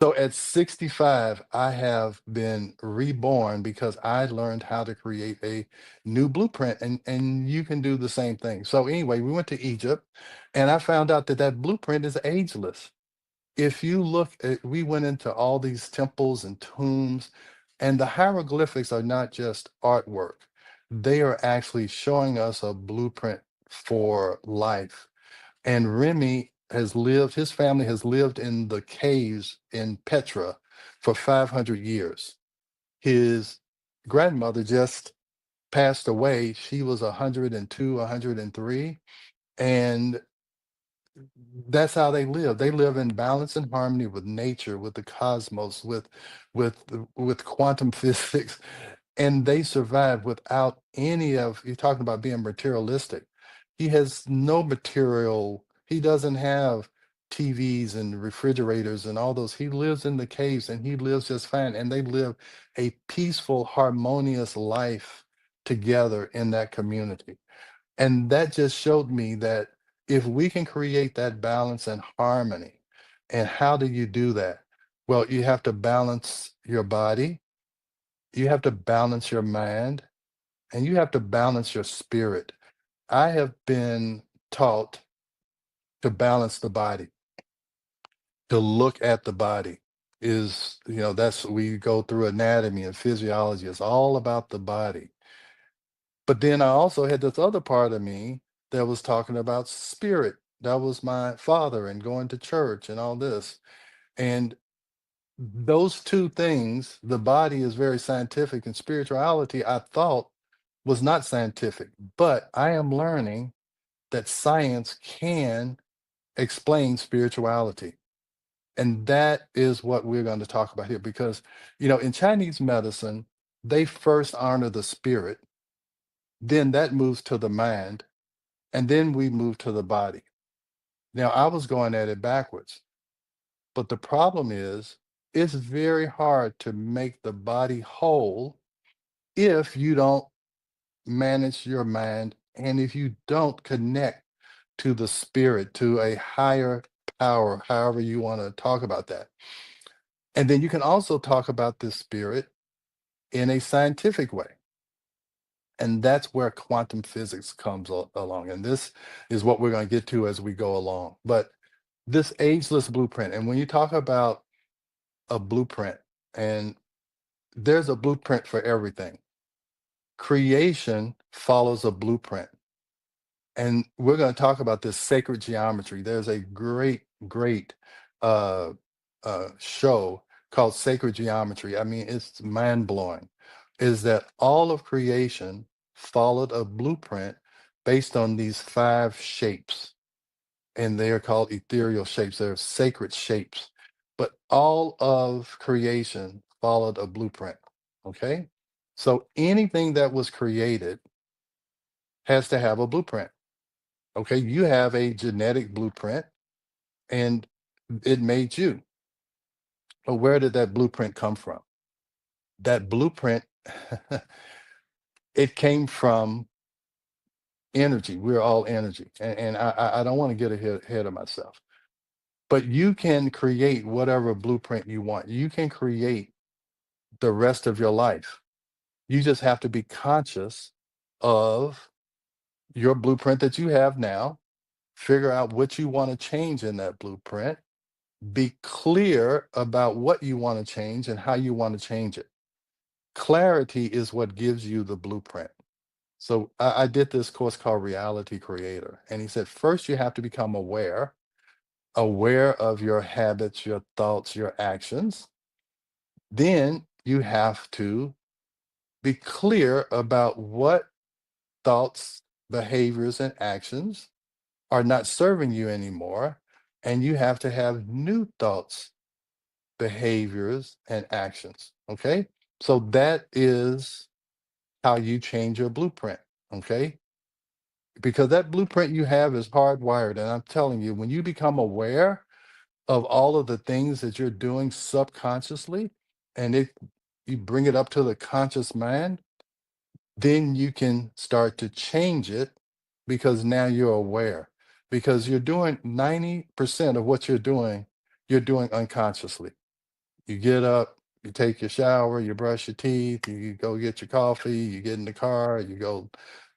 So at 65, I have been reborn because I learned how to create a new blueprint, and you can do the same thing. So anyway, we went to Egypt, and I found out that that blueprint is ageless. If you look at, we went into all these temples and tombs, and the hieroglyphics are not just artwork. They are actually showing us a blueprint for life. And Remy has lived, his family has lived in the caves in Petra for 500 years. His grandmother just passed away. She was 102, 103. And that's how they live. They live in balance and harmony with nature, with the cosmos, with quantum physics, and they survive without any of, you're talking about being materialistic. He has no material, he doesn't have TVs and refrigerators and all those. He lives in the caves and he lives just fine. And they live a peaceful, harmonious life together in that community. And that just showed me that if we can create that balance and harmony, and how do you do that? Well, you have to balance your body, you have to balance your mind, and you have to balance your spirit. I have been taught to balance the body, to look at the body is, that's, we go through anatomy and physiology. It's all about the body. But then I also had this other part of me that was talking about spirit. That was my father and going to church and all this. And those two things, the body is very scientific, and spirituality, I thought, was not scientific. But I am learning that science can explain spirituality. And that is what we're going to talk about here because, in Chinese medicine, they first honor the spirit, then that moves to the mind, and then we move to the body. Now, I was going at it backwards, but the problem is it's very hard to make the body whole if you don't manage your mind and if you don't connect to the spirit, to a higher power, however you want to talk about that. And then you can also talk about this spirit in a scientific way. And that's where quantum physics comes along. And this is what we're going to get to as we go along. But this ageless blueprint, and when you talk about a blueprint, and there's a blueprint for everything, creation follows a blueprint. And we're going to talk about this sacred geometry. There's a great, great uh, show called Sacred Geometry. I mean, it's mind blowing. Is that all of creation followed a blueprint based on these five shapes, and they are called ethereal shapes. They're sacred shapes. But all of creation followed a blueprint. Okay. So anything that was created has to have a blueprint. Okay, you have a genetic blueprint and it made you. But where did that blueprint come from? That blueprint, it came from energy. We're all energy. And I don't want to get ahead of myself. But you can create whatever blueprint you want. You can create the rest of your life. You just have to be conscious of your blueprint that you have now, figure out what you want to change in that blueprint, be clear about what you want to change and how you want to change it. Clarity is what gives you the blueprint. So I did this course called Reality Creator. And he said, first, you have to become aware of your habits, your thoughts, your actions. Then you have to be clear about what thoughts, behaviors, and actions are not serving you anymore. And you have to have new thoughts, behaviors, and actions. Okay. So that is how you change your blueprint. Okay. Because that blueprint you have is hardwired. And I'm telling you, when you become aware of all of the things that you're doing subconsciously and you bring it up to the conscious mind, then you can start to change it because now you're aware. Because you're doing 90% of what you're doing unconsciously. You get up, you take your shower, you brush your teeth, you go get your coffee, you get in the car, you go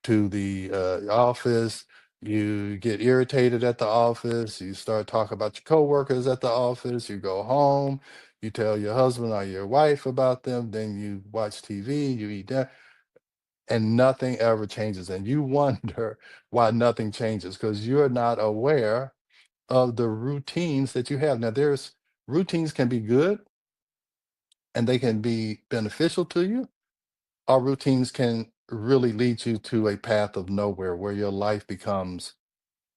to the office, you get irritated at the office, you start talking about your coworkers at the office, you go home, you tell your husband or your wife about them, then you watch TV, you eat dinner, and nothing ever changes. And you wonder why nothing changes because you're not aware of the routines that you have. Now, there's routines can be good and they can be beneficial to you. Our routines can really lead you to a path of nowhere where your life becomes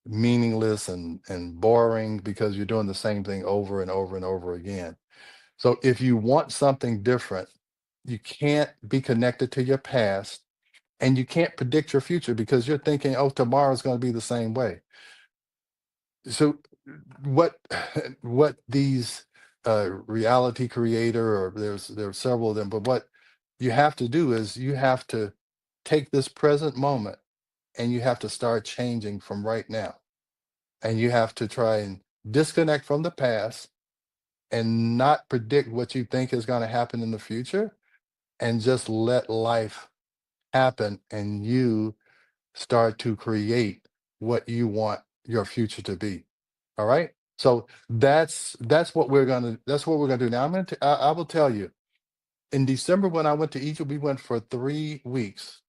meaningless and boring because you're doing the same thing over and over and over again. So if you want something different, you can't be connected to your past and you can't predict your future because you're thinking, oh, tomorrow's going to be the same way. So what what these reality creator or there's several of them, but what you have to do is you have to take this present moment and you have to start changing from right now, and you have to try and disconnect from the past and not predict what you think is going to happen in the future, and just let life happen and you start to create what you want your future to be. All right. So that's what we're gonna do. Now I will tell you, in December when I went to Egypt, we went for 3 weeks.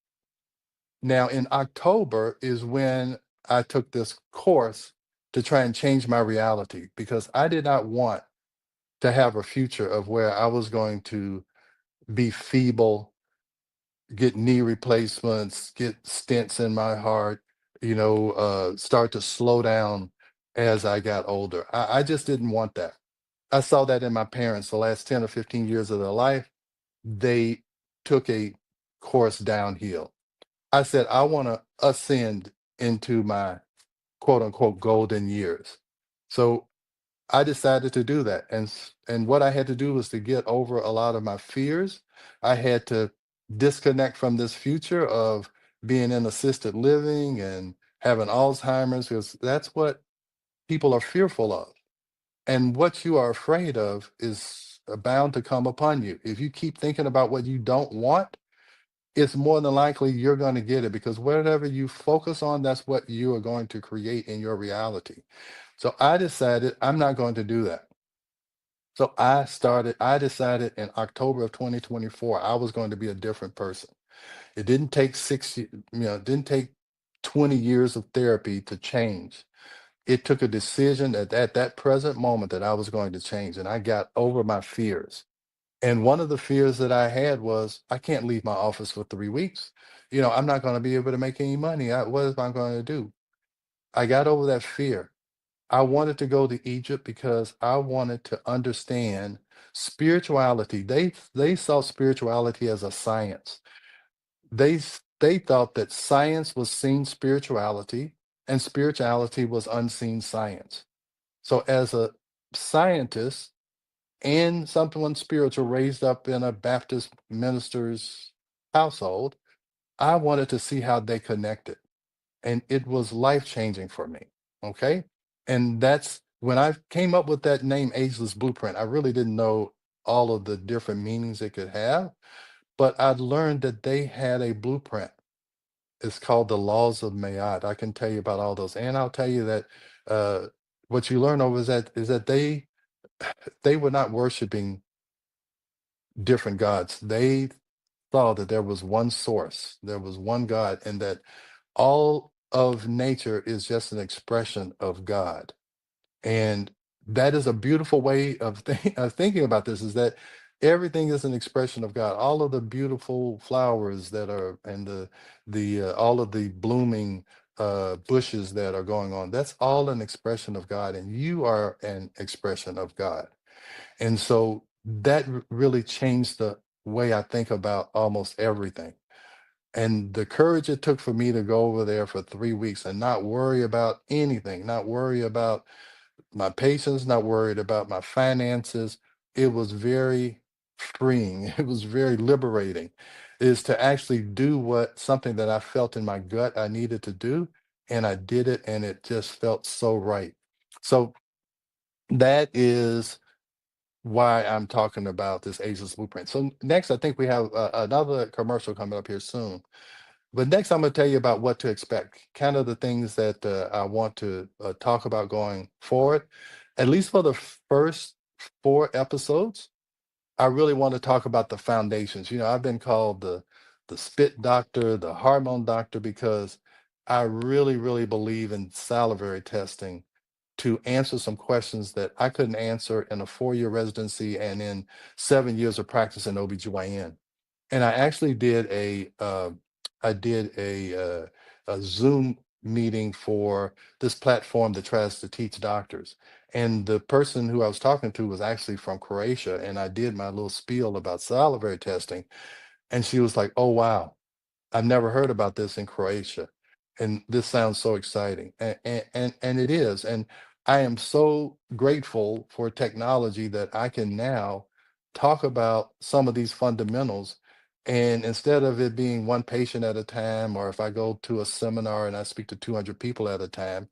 Now in October is when I took this course to try and change my reality because I did not want to have a future of where I was going to be feeble, get knee replacements, get stents in my heart, start to slow down as I got older. I just didn't want that. I saw that in my parents, the last 10 or 15 years of their life, they took a course downhill. I said, I want to ascend into my quote unquote golden years. So I decided to do that. And what I had to do was to get over a lot of my fears. I had to disconnect from this future of being in assisted living and having Alzheimer's, because that's what people are fearful of. And what you are afraid of is bound to come upon you. If you keep thinking about what you don't want, it's more than likely you're going to get it because whatever you focus on, that's what you are going to create in your reality. So I decided I'm not going to do that. So I decided in October of 2024, I was going to be a different person. It didn't take it didn't take 20 years of therapy to change. It took a decision at that present moment that I was going to change. And I got over my fears. And one of the fears that I had was I can't leave my office for 3 weeks. I'm not going to be able to make any money. What am I going to do? I got over that fear. I wanted to go to Egypt because I wanted to understand spirituality. They saw spirituality as a science. They thought that science was seen spirituality and spirituality was unseen science. So as a scientist and someone spiritual raised up in a Baptist minister's household, I wanted to see how they connected, and it was life changing for me. Okay. And that's when I came up with that name, Ageless Blueprint. I really didn't know all of the different meanings it could have, but I learned that they had a blueprint. It's called the Laws of Mayat. I can tell you about all those. And I'll tell you that uh, what you learn over is that they were not worshiping different gods. They saw that there was one source, there was one God, and that all of nature is just an expression of God. And that is a beautiful way of thinking about this, is that everything is an expression of God. All of the beautiful flowers that are and the all of the blooming bushes that are going on, that's all an expression of God, and you are an expression of God. And so that really changed the way I think about almost everything. And the courage it took for me to go over there for 3 weeks and not worry about anything, not worry about my patients, not worried about my finances. It was very freeing. It was very liberating, is to actually do what something that I felt in my gut I needed to do. And I did it, and it just felt so right. So that is why I'm talking about this Ageless Blueprint. So next, I think we have another commercial coming up here soon. But next, I'm going to tell you about what to expect, kind of the things that I want to talk about going forward. At least for the first 4 episodes, I really want to talk about the foundations. I've been called the spit doctor, the hormone doctor, because I really, really believe in salivary testing to answer some questions that I couldn't answer in a 4-year residency and in 7 years of practice in OBGYN. And I actually did a Zoom meeting for this platform that tries to teach doctors. And the person who I was talking to was actually from Croatia, and I did my little spiel about salivary testing, and she was like, "Oh wow, I've never heard about this in Croatia, and this sounds so exciting." And it is. And I am so grateful for technology that I can now talk about some of these fundamentals. And instead of it being one patient at a time, or if I go to a seminar and I speak to 200 people at a time,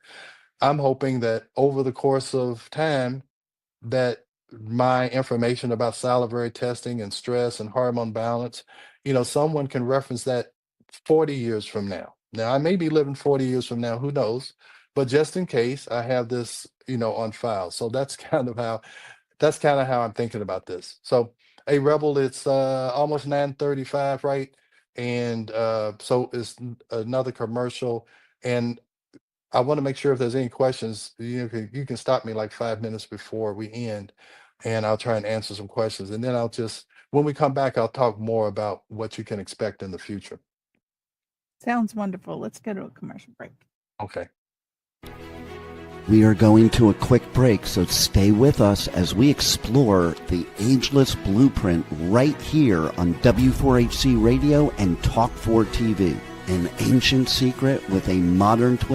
I'm hoping that over the course of time, that my information about salivary testing and stress and hormone balance, someone can reference that 40 years from now. Now, I may be living 40 years from now, who knows? But just in case, I have this, on file. So that's kind of how I'm thinking about this. So, hey, Rebel, it's almost 9:35, right? And so it's another commercial. And I want to make sure if there's any questions, you can stop me like 5 minutes before we end, and I'll try and answer some questions. And then when we come back, I'll talk more about what you can expect in the future. Sounds wonderful. Let's go to a commercial break. Okay. We are going to a quick break, so stay with us as we explore the Ageless Blueprint right here on W4HC Radio and Talk 4 TV. An ancient secret with a modern twist